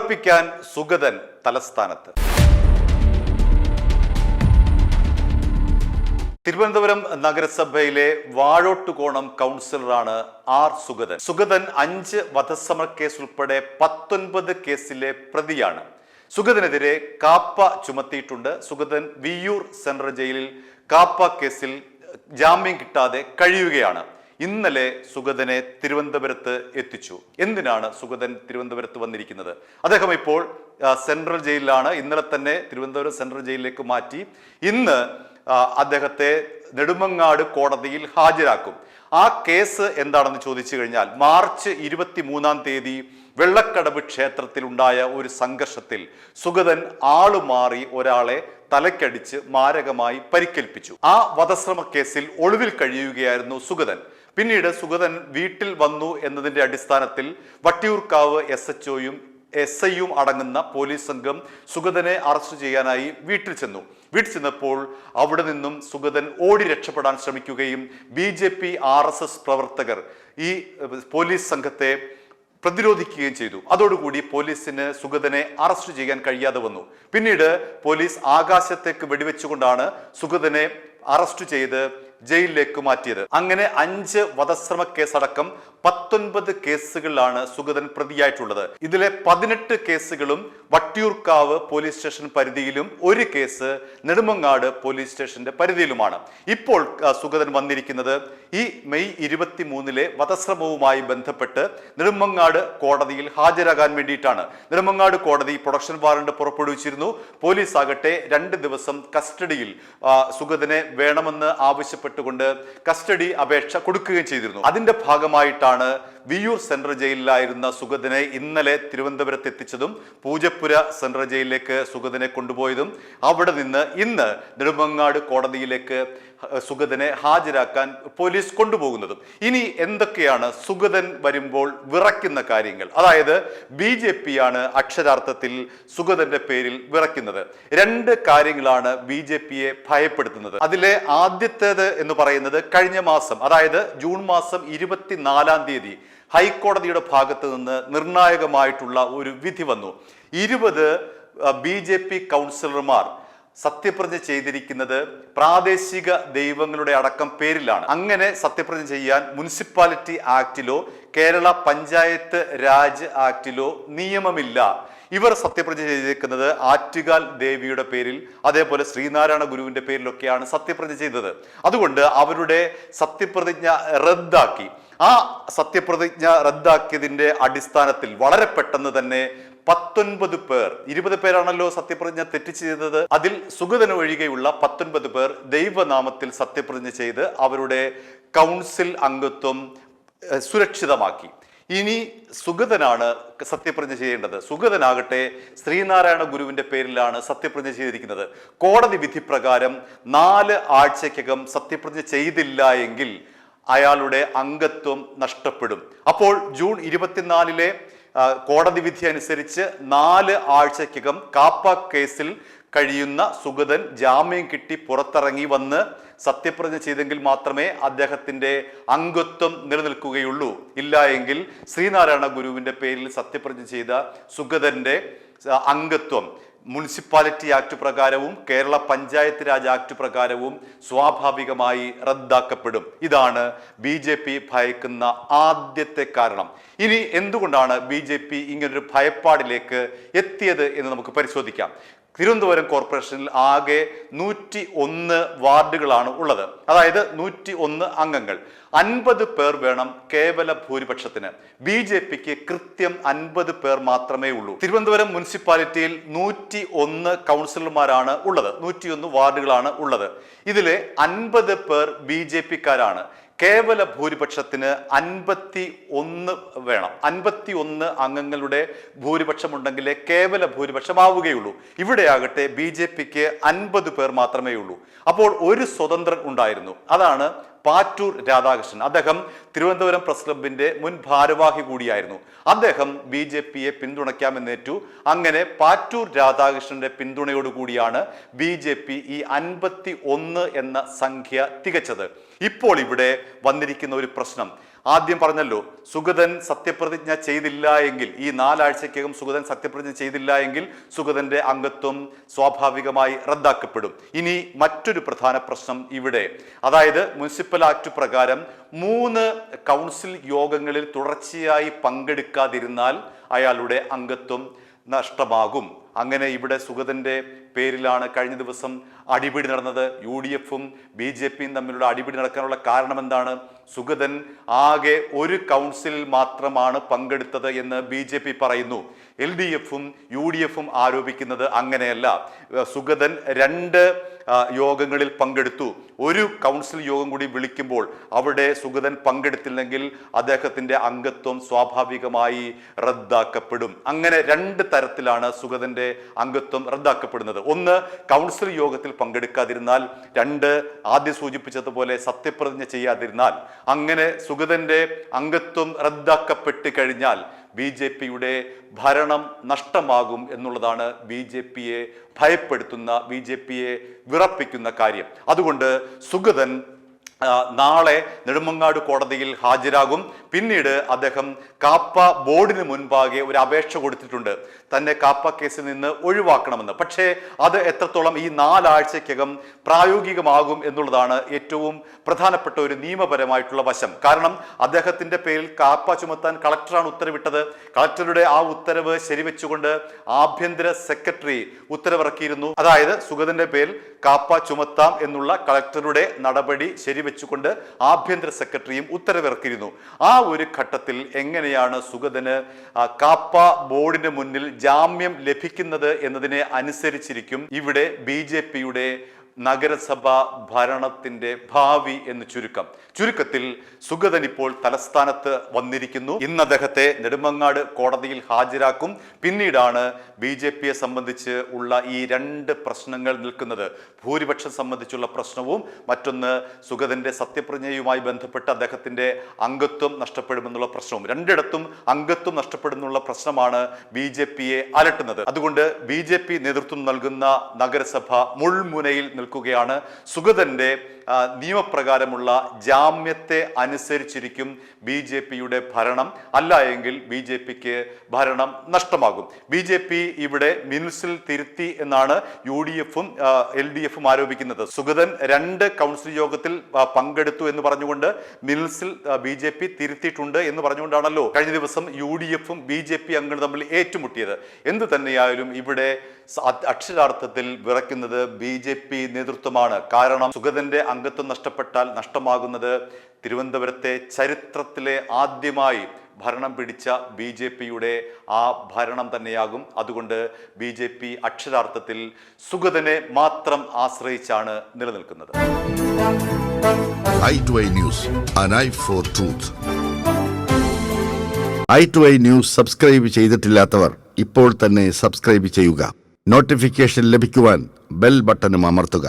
വിറപ്പിക്കാൻ സുഗതൻ തലസ്ഥാനത്ത്. തിരുവനന്തപുരം നഗരസഭയിലെ Vazhottukonam കൗൺസിലറാണ് R Sugathan. Sugathan 5 വധശ്രമ case ഉൾപ്പെടെ 19 കേസിലെ പ്രതിയാണ്. സുഗതനെതിരെ കാപ്പ ചുമത്തിയിട്ടുണ്ട്. സുഗതൻ വിയ്യൂർ സെൻട്രൽ ജയിലിൽ കാപ്പ കേസിൽ ജാമ്യം കിട്ടാതെ കഴിയുകയാണ്. ഇന്നലെ സുഗതനെ തിരുവനന്തപുരത്ത് എത്തിച്ചു. എന്തിനാണ് സുഗതൻ തിരുവനന്തപുരത്ത് വന്നിരിക്കുന്നത്? അദ്ദേഹം ഇപ്പോൾ സെൻട്രൽ ജയിലിലാണ്. ഇന്നലെ തന്നെ തിരുവനന്തപുരം സെൻട്രൽ ജയിലിലേക്ക് മാറ്റി. ഇന്ന് അദ്ദേഹത്തെ നെടുമങ്ങാട് കോടതിയിൽ ഹാജരാക്കും. ആ കേസ് എന്താണെന്ന് ചോദിച്ചു കഴിഞ്ഞാൽ, മാർച്ച് 23-ാം തീയതി വെള്ളക്കടവ് ക്ഷേത്രത്തിൽ ഉണ്ടായ ഒരു സംഘർഷത്തിൽ സുഗതൻ ആളുമാറി ഒരാളെ തലക്കടിച്ച് മാരകമായി പരിക്കേൽപ്പിച്ചു. ആ വധശ്രമ കേസിൽ ഒളിവിൽ കഴിയുകയായിരുന്നു സുഗതൻ. പിന്നീട് സുഗതൻ വീട്ടിൽ വന്നു എന്നതിന്റെ അടിസ്ഥാനത്തിൽ വട്ടിയൂർക്കാവ് SHOയും SIയും അടങ്ങുന്ന പോലീസ് സംഘം സുഗതനെ അറസ്റ്റ് ചെയ്യാനായി വീട്ടിൽ ചെന്നപ്പോൾ അവിടെ നിന്നും സുഗതൻ ഓടി രക്ഷപ്പെടാൻ ശ്രമിക്കുകയും BJP RSS പ്രവർത്തകർ ഈ പോലീസ് സംഘത്തെ പ്രതിരോധിക്കുകയും ചെയ്തു. അതോടുകൂടി പോലീസിന് സുഗതനെ അറസ്റ്റ് ചെയ്യാൻ കഴിയാതെ വന്നു. പിന്നീട് പോലീസ് ആകാശത്തേക്ക് വെടിവെച്ചുകൊണ്ടാണ് സുഗതനെ അറസ്റ്റ് ചെയ്ത് ജയിലിലേക്ക് മാറ്റിയത്. അങ്ങനെ 5 വധശ്രമ കേസടക്കം 19 കേസുകളിലാണ് സുഗതൻ പ്രതിയായിട്ടുള്ളത്. ഇതിലെ 18 കേസുകളും വട്ടിയൂർക്കാവ് പോലീസ് സ്റ്റേഷൻ പരിധിയിലും 1 കേസ് നെടുമങ്ങാട് പോലീസ് സ്റ്റേഷന്റെ പരിധിയിലുമാണ്. ഇപ്പോൾ സുഗതൻ വന്നിരിക്കുന്നത് ഈ മെയ് 23-ലെ വധശ്രമവുമായി ബന്ധപ്പെട്ട് നെടുമങ്ങാട് കോടതിയിൽ ഹാജരാകാൻ വേണ്ടിയിട്ടാണ്. നെടുമങ്ങാട് കോടതി പ്രൊഡക്ഷൻ വാറണ്ട് പുറപ്പെടുവിച്ചിരുന്നു. പോലീസ് ആകട്ടെ 2 ദിവസം കസ്റ്റഡിയിൽ സുഗതനെ വേണമെന്ന് ആവശ്യപ്പെട്ടുകൊണ്ട് കസ്റ്റഡി അപേക്ഷ കൊടുക്കുകയും ചെയ്തിരുന്നു. അതിന്റെ ഭാഗമായിട്ടാണ് വിയ്യൂർ സെൻട്രൽ ജയിലിലായിരുന്ന സുഗതനെ ഇന്നലെ തിരുവനന്തപുരത്ത് എത്തിച്ചതും പൂജപ്പുര സെൻട്രൽ ജയിലിലേക്ക് സുഗതനെ കൊണ്ടുപോയതും അവിടെ നിന്ന് ഇന്ന് നെടുമങ്ങാട് കോടതിയിലേക്ക് സുഗതനെ ഹാജരാക്കാൻ പോലീസ് കൊണ്ടുപോകുന്നതും. ഇനി എന്തൊക്കെയാണ് സുഗതൻ വരുമ്പോൾ വിറയ്ക്കുന്ന കാര്യങ്ങൾ? അതായത് BJP-യാണ് അക്ഷരാർത്ഥത്തിൽ സുഗതന്റെ പേരിൽ വിറയ്ക്കുന്നത്. 2 കാര്യങ്ങളാണ് BJP-യെ ഭയപ്പെടുത്തുന്നത്. അതിലെ ആദ്യത്തേത് എന്ന് പറയുന്നത്, കഴിഞ്ഞ മാസം, അതായത് ജൂൺ മാസം 24-ാം തീയതി ഹൈക്കോടതിയുടെ ഭാഗത്ത് നിന്ന് നിർണായകമായിട്ടുള്ള ഒരു വിധി വന്നു. 20 BJP കൗൺസിലർമാർ സത്യപ്രതിജ്ഞ ചെയ്തിരിക്കുന്നത് പ്രാദേശിക ദൈവങ്ങളുടെ അടക്കം പേരിലാണ്. അങ്ങനെ സത്യപ്രതിജ്ഞ ചെയ്യാൻ മുനിസിപ്പാലിറ്റി ആക്ടിലോ കേരള പഞ്ചായത്ത് രാജ് ആക്ടിലോ നിയമമില്ല. ഇവർ സത്യപ്രതിജ്ഞ ചെയ്തിരിക്കുന്നത് ആറ്റുകാൽ ദേവിയുടെ പേരിൽ, അതേപോലെ ശ്രീനാരായണ ഗുരുവിന്റെ പേരിലൊക്കെയാണ് സത്യപ്രതിജ്ഞ ചെയ്തത്. അതുകൊണ്ട് അവരുടെ സത്യപ്രതിജ്ഞ റദ്ദാക്കി. ആ സത്യപ്രതിജ്ഞ റദ്ദാക്കിയതിന്റെ അടിസ്ഥാനത്തിൽ വളരെ പെട്ടെന്ന് തന്നെ 19 പേർ, 20 പേരാണല്ലോ സത്യപ്രതിജ്ഞ തെറ്റ് ചെയ്തത്, അതിൽ സുഗതൻ ഒഴികെയുള്ള 19 പേർ ദൈവനാമത്തിൽ സത്യപ്രതിജ്ഞ ചെയ്ത് അവരുടെ കൗൺസിൽ അംഗത്വം സുരക്ഷിതമാക്കി. ഇനി സുഗതനാണ് സത്യപ്രതിജ്ഞ ചെയ്യേണ്ടത്. സുഗതനാകട്ടെ ശ്രീനാരായണ ഗുരുവിന്റെ പേരിലാണ് സത്യപ്രതിജ്ഞ ചെയ്തിരിക്കുന്നത്. കോടതി വിധി പ്രകാരം 4 ആഴ്ചയ്ക്കകം സത്യപ്രതിജ്ഞ ചെയ്തില്ല എങ്കിൽ അയാളുടെ അംഗത്വം നഷ്ടപ്പെടും. അപ്പോൾ ജൂൺ 24-ലെ കോടതി വിധി അനുസരിച്ച് 4 ആഴ്ചയ്ക്കകം കാപ്പ കേസിൽ കഴിയുന്ന സുഗതൻ ജാമ്യം കിട്ടി പുറത്തിറങ്ങി വന്ന് സത്യപ്രതിജ്ഞ ചെയ്തെങ്കിൽ മാത്രമേ അദ്ദേഹത്തിന്റെ അംഗത്വം നിലനിൽക്കുകയുള്ളൂ. ഇല്ല എങ്കിൽ ശ്രീനാരായണ ഗുരുവിന്റെ പേരിൽ സത്യപ്രതിജ്ഞ ചെയ്ത സുഗതന്റെ അംഗത്വം മുനിസിപ്പാലിറ്റി ആക്ട് പ്രകാരവും കേരള പഞ്ചായത്ത് രാജ് ആക്ട് പ്രകാരവും സ്വാഭാവികമായി റദ്ദാക്കപ്പെടും. ഇതാണ് BJP ഭയക്കുന്ന ആദ്യത്തെ കാരണം. ഇനി എന്തുകൊണ്ടാണ് BJP ഇങ്ങനൊരു ഭയപ്പാടിലേക്ക് എത്തിയത് എന്ന് നമുക്ക് പരിശോധിക്കാം. തിരുവനന്തപുരം കോർപ്പറേഷനിൽ ആകെ 101 വാർഡുകളാണ് ഉള്ളത്. അതായത് 101 അംഗങ്ങൾ. 50 പേർ വേണം കേവല ഭൂരിപക്ഷത്തിന്. BJPക്ക് കൃത്യം 50 പേർ മാത്രമേ ഉള്ളൂ. തിരുവനന്തപുരം മുനിസിപ്പാലിറ്റിയിൽ 101 കൗൺസിലർമാരാണ് ഉള്ളത്. 101 വാർഡുകളാണ് ഉള്ളത്. ഇതിലെ 50 പേർ BJPക്കാരാണ്. കേവല ഭൂരിപക്ഷത്തിന് 51 വേണം. 51 അംഗങ്ങളുടെ ഭൂരിപക്ഷം ഉണ്ടെങ്കിലേ കേവല ഭൂരിപക്ഷമാവുകയുള്ളൂ. ഇവിടെയാകട്ടെ BJPക്ക് 50 പേർ മാത്രമേ ഉള്ളൂ. അപ്പോൾ ഒരു സ്വതന്ത്രൻ ഉണ്ടായിരുന്നു. അതാണ് പാറ്റൂർ രാധാകൃഷ്ണൻ. അദ്ദേഹം തിരുവനന്തപുരം പ്രസ് ക്ലബിന്റെ മുൻ ഭാരവാഹി കൂടിയായിരുന്നു. അദ്ദേഹം BJPയെ പിന്തുണയ്ക്കാമെന്നേറ്റു. അങ്ങനെ പാറ്റൂർ രാധാകൃഷ്ണന്റെ പിന്തുണയോടുകൂടിയാണ് BJP ഈ 51 എന്ന സംഖ്യ തികച്ചത്. ഇപ്പോൾ ഇവിടെ വന്നിരിക്കുന്ന ഒരു പ്രശ്നം, ആദ്യം പറഞ്ഞല്ലോ, സുഗതൻ സത്യപ്രതിജ്ഞ ചെയ്തില്ല എങ്കിൽ, ഈ 4 ആഴ്ചക്കകം സുഗതൻ സത്യപ്രതിജ്ഞ ചെയ്തില്ല എങ്കിൽ സുഗതന്റെ അംഗത്വം സ്വാഭാവികമായി റദ്ദാക്കപ്പെടും. ഇനി മറ്റൊരു പ്രധാന പ്രശ്നം ഇവിടെ, അതായത് മുനിസിപ്പൽ ആക്ട് പ്രകാരം 3 കൗൺസിൽ യോഗങ്ങളിൽ തുടർച്ചയായി പങ്കെടുക്കാതിരുന്നാൽ അയാളുടെ അംഗത്വം നഷ്ടമാകും. അങ്ങനെ ഇവിടെ സുഗതന്റെ പേരിലാണ് കഴിഞ്ഞ ദിവസം അടിപിടി നടന്നത്. UDF-ഉം BJP-യും തമ്മിലുള്ള അടിപിടി നടക്കാനുള്ള കാരണം എന്താണ്? സുഗതൻ ആകെ ഒരു കൗൺസിലിൽ മാത്രമാണ് പങ്കെടുത്തത് എന്ന് BJP പറയുന്നു. LDF-ഉം UDF-ഉം ആരോപിക്കുന്നത് അങ്ങനെയല്ല. സുഗതൻ 2 യോഗങ്ങളിൽ പങ്കെടുത്തു. ഒരു കൗൺസിൽ യോഗം കൂടി വിളിക്കുമ്പോൾ അവിടെ സുഗതൻ പങ്കെടുത്തില്ലെങ്കിൽ അദ്ദേഹത്തിന്റെ അംഗത്വം സ്വാഭാവികമായി റദ്ദാക്കപ്പെടും. അങ്ങനെ 2 തരത്തിലാണ് സുഗതന്റെ അംഗത്വം റദ്ദാക്കപ്പെടുന്നത്. ഒന്ന്, കൗൺസിൽ യോഗത്തിൽ പങ്കെടുക്കാതിരുന്നാൽ. 2, ആദ്യം സൂചിപ്പിച്ചതുപോലെ സത്യപ്രതിജ്ഞ ചെയ്യാതിരുന്നാൽ. അങ്ങനെ സുഗതന്റെ അംഗത്വം റദ്ദാക്കപ്പെട്ട് കഴിഞ്ഞാൽ BJP-യുടെ ഭരണം നഷ്ടമാകും എന്നുള്ളതാണ് BJP-യെ ഭയപ്പെടുത്തുന്ന, BJP-യെ വിറപ്പിക്കുന്ന കാര്യം. അതുകൊണ്ട് സുഗതൻ നാളെ നെടുമങ്ങാട് കോടതിയിൽ ഹാജരാകും. പിന്നീട് അദ്ദേഹം കാപ്പ ബോർഡിന് മുൻപാകെ ഒരു അപേക്ഷ കൊടുത്തിട്ടുണ്ട്, തന്നെ കാപ്പ കേസിൽ നിന്ന് ഒഴിവാക്കണമെന്ന്. പക്ഷേ അത് എത്രത്തോളം ഈ 4 ആഴ്ചക്കകം പ്രായോഗികമാകും എന്നുള്ളതാണ് ഏറ്റവും പ്രധാനപ്പെട്ട ഒരു നിയമപരമായിട്ടുള്ള വശം. കാരണം അദ്ദേഹത്തിന്റെ പേരിൽ കാപ്പ ചുമത്താൻ കളക്ടറാണ് ഉത്തരവിട്ടത്. കളക്ടറുടെ ആ ഉത്തരവ് ശരിവെച്ചുകൊണ്ട് ആഭ്യന്തര സെക്രട്ടറി ഉത്തരവിറക്കിയിരുന്നു. അതായത് സുഗതന്റെ പേരിൽ കാപ്പ ചുമത്താം എന്നുള്ള കളക്ടറുടെ നടപടി ശരിവെച്ചുകൊണ്ട് ആഭ്യന്തര സെക്രട്ടറിയും ഉത്തരവിറക്കിയിരുന്നു. ആ ഒരു ഘട്ടത്തിൽ എങ്ങനെയാണ് സുഗതന് കാപ്പ ബോർഡിന് മുന്നിൽ ജാമ്യം ലഭിക്കുന്നത് എന്നതിനെ അനുസരിച്ചിരിക്കും ഇവിടെ BJP-യുടെ നഗരസഭ ഭരണത്തിന്റെ ഭാവി എന്ന് ചുരുക്കത്തിൽ സുഗതൻ ഇപ്പോൾ തലസ്ഥാനത്ത് വന്നിരിക്കുന്നു. ഇന്ന് അദ്ദേഹത്തെ നെടുമങ്ങാട് കോടതിയിൽ ഹാജരാക്കും. പിന്നീടാണ് BJP-യെ സംബന്ധിച്ച് ഉള്ള ഈ 2 പ്രശ്നങ്ങൾ നിൽക്കുന്നത്. ഭൂരിപക്ഷം സംബന്ധിച്ചുള്ള പ്രശ്നവും മറ്റൊന്ന് സുഗതന്റെ സത്യപ്രതിജ്ഞയുമായി ബന്ധപ്പെട്ട് അദ്ദേഹത്തിന്റെ അംഗത്വം നഷ്ടപ്പെടുമെന്നുള്ള പ്രശ്നവും. 2ഇടത്തും അംഗത്വം നഷ്ടപ്പെടുന്നുള്ള പ്രശ്നമാണ് BJP-യെ അലട്ടുന്നത്. അതുകൊണ്ട് BJP നേതൃത്വം നൽകുന്ന നഗരസഭ മുൾമുനയിൽ നിൽക്കുകയാണ്. സുഗതന്റെ നിയമപ്രകാരമുള്ള ജാമ്യത്തെ അനുസരിച്ചിരിക്കും BJP-യുടെ ഭരണം. അല്ല എങ്കിൽ BJP-ക്ക് ഭരണം നഷ്ടമാകും. BJP ഇവിടെ മിനിറ്റ്സിൽ തിരുത്തി എന്നാണ് UDF-ഉം LDF-ഉം ആരോപിക്കുന്നത്. സുഗതൻ 2 കൗൺസിൽ യോഗത്തിൽ പങ്കെടുത്തു എന്ന് പറഞ്ഞുകൊണ്ട് മിനിറ്റ്സിൽ BJP തിരുത്തിയിട്ടുണ്ട് എന്ന് പറഞ്ഞുകൊണ്ടാണല്ലോ കഴിഞ്ഞ ദിവസം UDF-ഉം BJP അംഗങ്ങൾ തമ്മിൽ ഏറ്റുമുട്ടിയത്. എന്തു തന്നെയായാലും ഇവിടെ അക്ഷരാർത്ഥത്തിൽ വിറയ്ക്കുന്നത് BJP നേതൃത്വമാണ്. കാരണം സുഗതന്റെ അംഗത്വം നഷ്ടപ്പെട്ടാൽ നഷ്ടമാകുന്നത് തിരുവനന്തപുരത്തെ ചരിത്രത്തിലെ ആദ്യമായി ഭരണം പിടിച്ച BJP-യുടെ ആ ഭരണം തന്നെയാകും. അതുകൊണ്ട് BJP അക്ഷരാർത്ഥത്തിൽ സുഗതനെ മാത്രം ആശ്രയിച്ചാണ് നിലനിൽക്കുന്നത്. i2i News, an eye for truth. i2i News subscribe ചെയ്തിട്ടില്ലാത്തവർ ഇപ്പോൾ തന്നെ സബ്സ്ക്രൈബ് ചെയ്യുക. നോട്ടിഫിക്കേഷൻ ലഭിക്കുവാൻ ബെൽ ബട്ടണും അമർത്തുക.